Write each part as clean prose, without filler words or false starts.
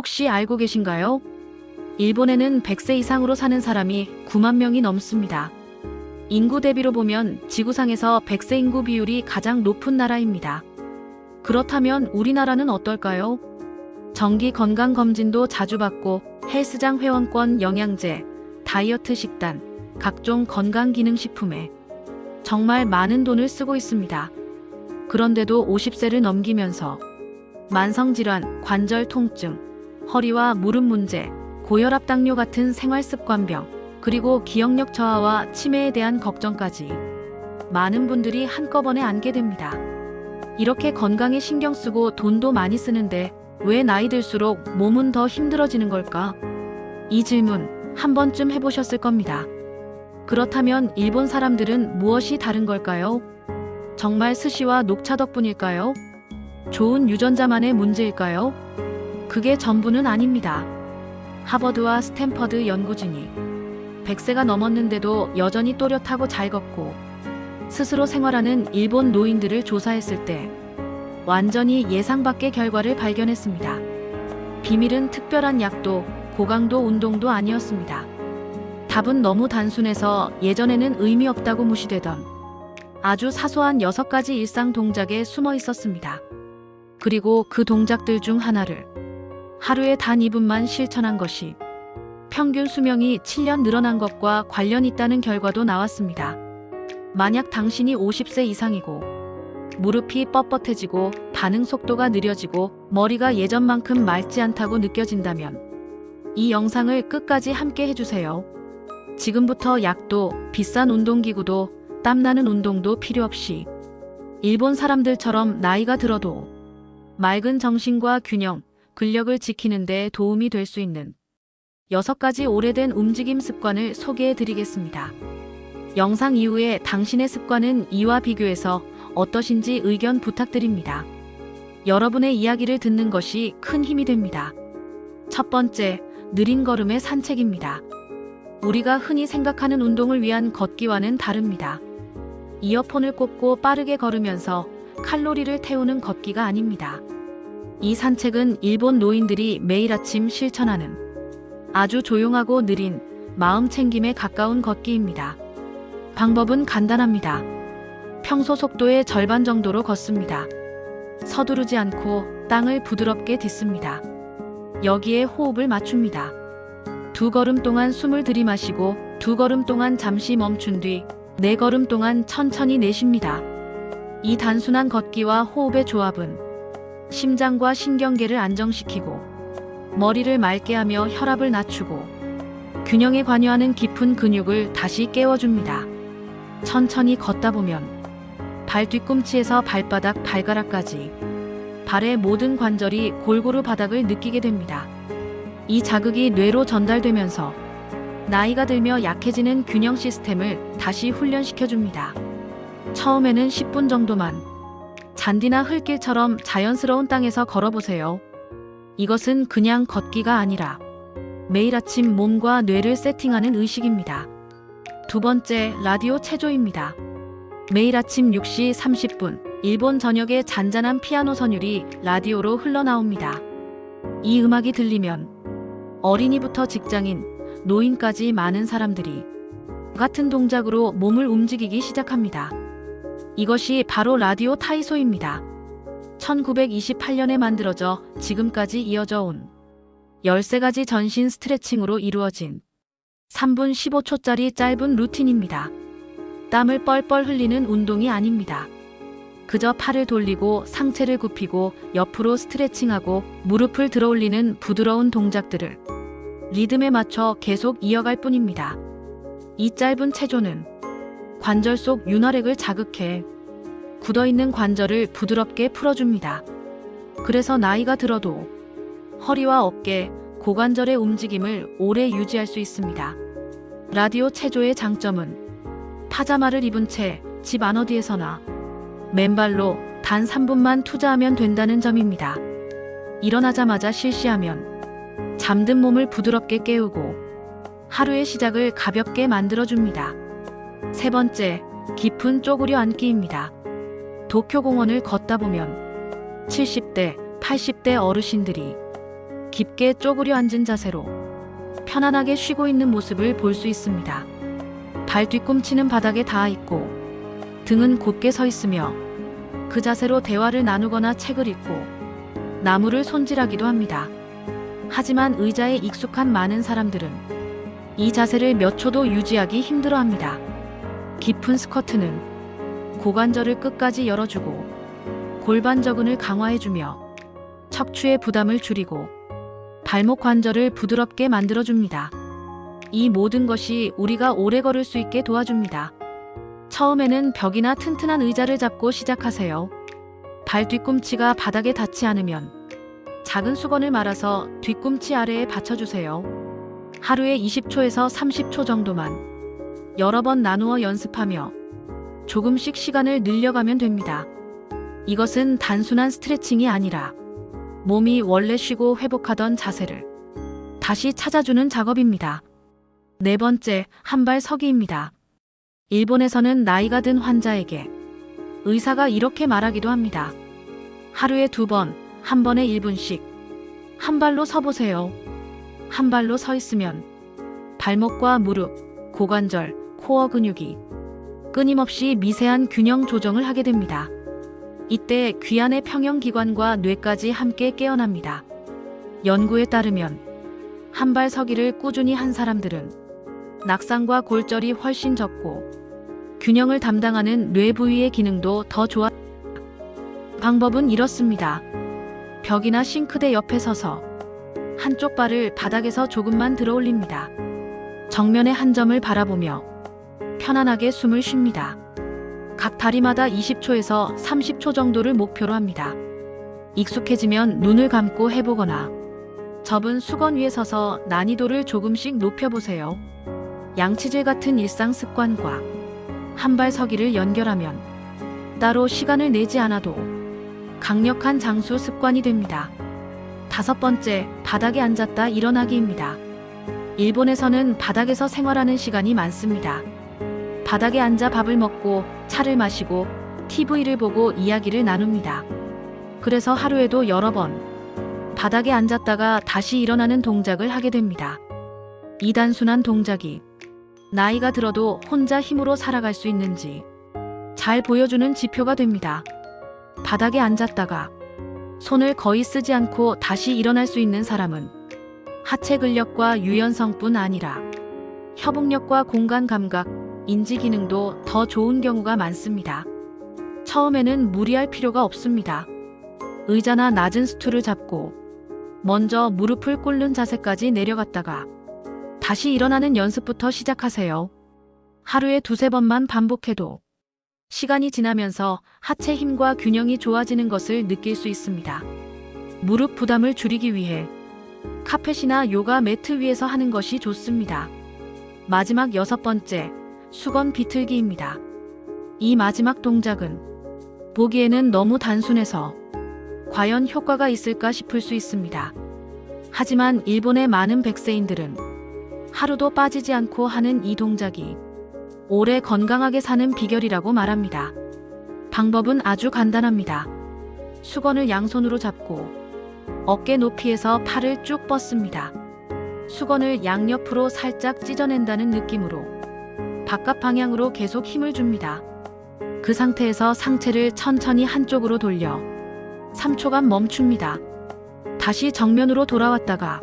혹시 알고 계신가요? 일본에는 100세 이상으로 사는 사람이 9만 명이 넘습니다. 인구 대비로 보면 지구상에서 100세 인구 비율이 가장 높은 나라입니다. 그렇다면 우리나라는 어떨까요? 정기 건강검진도 자주 받고 헬스장 회원권, 영양제, 다이어트 식단, 각종 건강기능식품에 정말 많은 돈을 쓰고 있습니다. 그런데도 50세를 넘기면서 만성질환, 관절 통증, 허리와 무릎 문제, 고혈압, 당뇨 같은 생활습관병, 그리고 기억력 저하와 치매에 대한 걱정까지 많은 분들이 한꺼번에 안게 됩니다. 이렇게 건강에 신경 쓰고 돈도 많이 쓰는데 왜 나이 들수록 몸은 더 힘들어지는 걸까? 이 질문 한 번쯤 해보셨을 겁니다. 그렇다면 일본 사람들은 무엇이 다른 걸까요? 정말 스시와 녹차 덕분일까요? 좋은 유전자만의 문제일까요? 그게 전부는 아닙니다. 하버드와 스탠퍼드 연구진이 100세가 넘었는데도 여전히 또렷하고 잘 걷고 스스로 생활하는 일본 노인들을 조사했을 때 완전히 예상 밖의 결과를 발견했습니다. 비밀은 특별한 약도 고강도 운동도 아니었습니다. 답은 너무 단순해서 예전에는 의미 없다고 무시되던 아주 사소한 6가지 일상 동작에 숨어 있었습니다. 그리고 그 동작들 중 하나를 하루에 단 2분만 실천한 것이 평균 수명이 7년 늘어난 것과 관련 있다는 결과도 나왔습니다. 만약 당신이 50세 이상이고 무릎이 뻣뻣해지고 반응 속도가 느려지고 머리가 예전만큼 맑지 않다고 느껴진다면 이 영상을 끝까지 함께 해주세요. 지금부터 약도, 비싼 운동기구도, 땀나는 운동도 필요 없이 일본 사람들처럼 나이가 들어도 맑은 정신과 균형, 근력을 지키는 데 도움이 될 수 있는 6가지 오래된 움직임 습관을 소개해 드리겠습니다. 영상 이후에 당신의 습관은 이와 비교해서 어떠신지 의견 부탁드립니다. 여러분의 이야기를 듣는 것이 큰 힘이 됩니다. 첫 번째, 느린 걸음의 산책입니다. 우리가 흔히 생각하는 운동을 위한 걷기와는 다릅니다. 이어폰을 꽂고 빠르게 걸으면서 칼로리를 태우는 걷기가 아닙니다. 이 산책은 일본 노인들이 매일 아침 실천하는 아주 조용하고 느린 마음 챙김에 가까운 걷기입니다. 방법은 간단합니다. 평소 속도의 절반 정도로 걷습니다. 서두르지 않고 땅을 부드럽게 딛습니다. 여기에 호흡을 맞춥니다. 2걸음 동안 숨을 들이마시고 2걸음 동안 잠시 멈춘 뒤 4걸음 동안 천천히 내쉽니다. 이 단순한 걷기와 호흡의 조합은 심장과 신경계를 안정시키고 머리를 맑게 하며 혈압을 낮추고 균형에 관여하는 깊은 근육을 다시 깨워줍니다. 천천히 걷다 보면 발 뒤꿈치에서 발바닥, 발가락까지 발의 모든 관절이 골고루 바닥을 느끼게 됩니다. 이 자극이 뇌로 전달되면서 나이가 들며 약해지는 균형 시스템을 다시 훈련시켜줍니다. 처음에는 10분 정도만 잔디나 흙길처럼 자연스러운 땅에서 걸어보세요. 이것은 그냥 걷기가 아니라 매일 아침 몸과 뇌를 세팅하는 의식입니다. 두 번째, 라디오 체조입니다. 매일 아침 6시 30분, 일본 전역의 잔잔한 피아노 선율이 라디오로 흘러나옵니다. 이 음악이 들리면 어린이부터 직장인, 노인까지 많은 사람들이 같은 동작으로 몸을 움직이기 시작합니다. 이것이 바로 라디오 타이소입니다. 1928년에 만들어져 지금까지 이어져 온 13가지 전신 스트레칭으로 이루어진 3분 15초짜리 짧은 루틴입니다. 땀을 뻘뻘 흘리는 운동이 아닙니다. 그저 팔을 돌리고 상체를 굽히고 옆으로 스트레칭하고 무릎을 들어올리는 부드러운 동작들을 리듬에 맞춰 계속 이어갈 뿐입니다. 이 짧은 체조는 관절 속 윤활액을 자극해 굳어있는 관절을 부드럽게 풀어줍니다. 그래서 나이가 들어도 허리와 어깨, 고관절의 움직임을 오래 유지할 수 있습니다. 라디오 체조의 장점은 파자마를 입은 채 집 안 어디에서나 맨발로 단 3분만 투자하면 된다는 점입니다. 일어나자마자 실시하면 잠든 몸을 부드럽게 깨우고 하루의 시작을 가볍게 만들어줍니다. 세 번째, 깊은 쪼그려 앉기입니다. 도쿄 공원을 걷다 보면 70대, 80대 어르신들이 깊게 쪼그려 앉은 자세로 편안하게 쉬고 있는 모습을 볼 수 있습니다. 발 뒤꿈치는 바닥에 닿아 있고 등은 곧게 서 있으며 그 자세로 대화를 나누거나 책을 읽고 나무를 손질하기도 합니다. 하지만 의자에 익숙한 많은 사람들은 이 자세를 몇 초도 유지하기 힘들어합니다. 깊은 스쿼트는 고관절을 끝까지 열어주고 골반 저근을 강화해주며 척추의 부담을 줄이고 발목 관절을 부드럽게 만들어줍니다. 이 모든 것이 우리가 오래 걸을 수 있게 도와줍니다. 처음에는 벽이나 튼튼한 의자를 잡고 시작하세요. 발 뒤꿈치가 바닥에 닿지 않으면 작은 수건을 말아서 뒤꿈치 아래에 받쳐주세요. 하루에 20초에서 30초 정도만 여러 번 나누어 연습하며 조금씩 시간을 늘려가면 됩니다. 이것은 단순한 스트레칭이 아니라 몸이 원래 쉬고 회복하던 자세를 다시 찾아주는 작업입니다. 네 번째, 한발 서기입니다. 일본에서는 나이가 든 환자에게 의사가 이렇게 말하기도 합니다. 하루에 2번, 한 번에 1분씩 한 발로 서보세요. 한 발로 서 있으면 발목과 무릎, 고관절, 코어 근육이 끊임없이 미세한 균형 조정을 하게 됩니다. 이때 귀안의 평형기관과 뇌까지 함께 깨어납니다. 연구에 따르면 한 발 서기를 꾸준히 한 사람들은 낙상과 골절이 훨씬 적고 균형을 담당하는 뇌 부위의 기능도 더 좋아. 방법은 이렇습니다. 벽이나 싱크대 옆에 서서 한쪽 발을 바닥에서 조금만 들어 올립니다. 정면의 한 점을 바라보며 편안하게 숨을 쉽니다. 각 다리마다 20초에서 30초 정도를 목표로 합니다. 익숙해지면 눈을 감고 해보거나 접은 수건 위에 서서 난이도를 조금씩 높여보세요. 양치질 같은 일상 습관과 한발 서기를 연결하면 따로 시간을 내지 않아도 강력한 장수 습관이 됩니다. 5번째, 바닥에 앉았다 일어나기입니다. 일본에서는 바닥에서 생활하는 시간이 많습니다. 바닥에 앉아 밥을 먹고 차를 마시고 TV를 보고 이야기를 나눕니다. 그래서 하루에도 여러 번 바닥에 앉았다가 다시 일어나는 동작을 하게 됩니다. 이 단순한 동작이 나이가 들어도 혼자 힘으로 살아갈 수 있는지 잘 보여주는 지표가 됩니다. 바닥에 앉았다가 손을 거의 쓰지 않고 다시 일어날 수 있는 사람은 하체 근력과 유연성뿐 아니라 협응력과 공간 감각, 인지 기능도 더 좋은 경우가 많습니다. 처음에는 무리할 필요가 없습니다. 의자나 낮은 스툴을 잡고 먼저 무릎을 꿇는 자세까지 내려갔다가 다시 일어나는 연습부터 시작하세요. 하루에 2~3번만 반복해도 시간이 지나면서 하체 힘과 균형이 좋아지는 것을 느낄 수 있습니다. 무릎 부담을 줄이기 위해 카펫이나 요가 매트 위에서 하는 것이 좋습니다. 마지막 6번째, 수건 비틀기입니다. 이 마지막 동작은 보기에는 너무 단순해서 과연 효과가 있을까 싶을 수 있습니다. 하지만 일본의 많은 백세인들은 하루도 빠지지 않고 하는 이 동작이 오래 건강하게 사는 비결이라고 말합니다. 방법은 아주 간단합니다. 수건을 양손으로 잡고 어깨 높이에서 팔을 쭉 뻗습니다. 수건을 양옆으로 살짝 찢어낸다는 느낌으로 바깥 방향으로 계속 힘을 줍니다. 그 상태에서 상체를 천천히 한쪽으로 돌려 3초간 멈춥니다. 다시 정면으로 돌아왔다가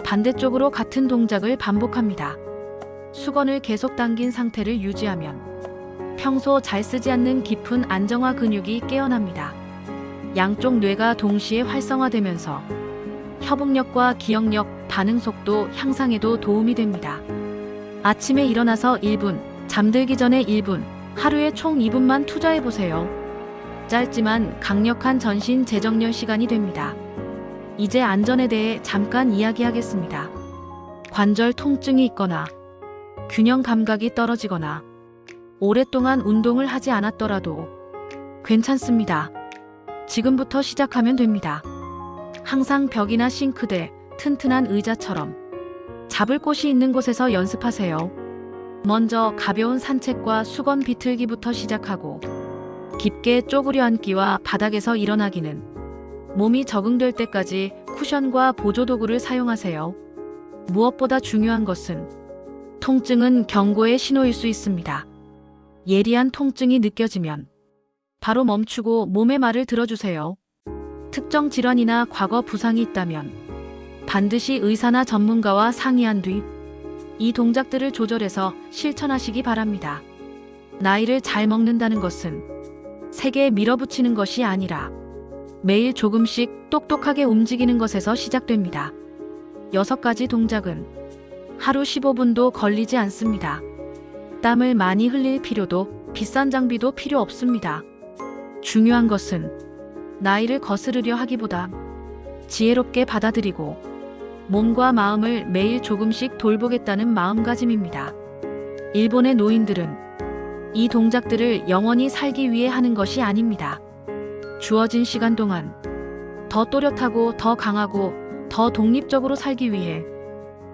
반대쪽으로 같은 동작을 반복합니다. 수건을 계속 당긴 상태를 유지하면 평소 잘 쓰지 않는 깊은 안정화 근육이 깨어납니다. 양쪽 뇌가 동시에 활성화되면서 협응력과 기억력, 반응 속도 향상에도 도움이 됩니다. 아침에 일어나서 1분, 잠들기 전에 1분, 하루에 총 2분만 투자해보세요. 짧지만 강력한 전신 재정렬 시간이 됩니다. 이제 안전에 대해 잠깐 이야기하겠습니다. 관절 통증이 있거나 균형 감각이 떨어지거나 오랫동안 운동을 하지 않았더라도 괜찮습니다. 지금부터 시작하면 됩니다. 항상 벽이나 싱크대, 튼튼한 의자처럼 잡을 곳이 있는 곳에서 연습하세요. 먼저 가벼운 산책과 수건 비틀기부터 시작하고 깊게 쪼그려 앉기와 바닥에서 일어나기는 몸이 적응될 때까지 쿠션과 보조도구를 사용하세요. 무엇보다 중요한 것은 통증은 경고의 신호일 수 있습니다. 예리한 통증이 느껴지면 바로 멈추고 몸의 말을 들어주세요. 특정 질환이나 과거 부상이 있다면 반드시 의사나 전문가와 상의한 뒤 이 동작들을 조절해서 실천하시기 바랍니다. 나이를 잘 먹는다는 것은 세계에 밀어붙이는 것이 아니라 매일 조금씩 똑똑하게 움직이는 것에서 시작됩니다. 6가지 동작은 하루 15분도 걸리지 않습니다. 땀을 많이 흘릴 필요도 비싼 장비도 필요 없습니다. 중요한 것은 나이를 거스르려 하기보다 지혜롭게 받아들이고 몸과 마음을 매일 조금씩 돌보겠다는 마음가짐입니다. 일본의 노인들은 이 동작들을 영원히 살기 위해 하는 것이 아닙니다. 주어진 시간 동안 더 또렷하고 더 강하고 더 독립적으로 살기 위해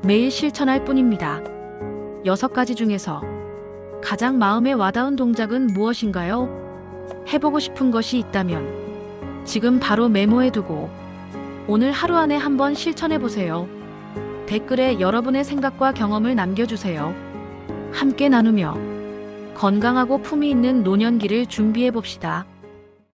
매일 실천할 뿐입니다. 6가지 중에서 가장 마음에 와닿은 동작은 무엇인가요? 해보고 싶은 것이 있다면 지금 바로 메모해두고 오늘 하루 안에 한번 실천해보세요. 댓글에 여러분의 생각과 경험을 남겨주세요. 함께 나누며 건강하고 품위 있는 노년기를 준비해봅시다.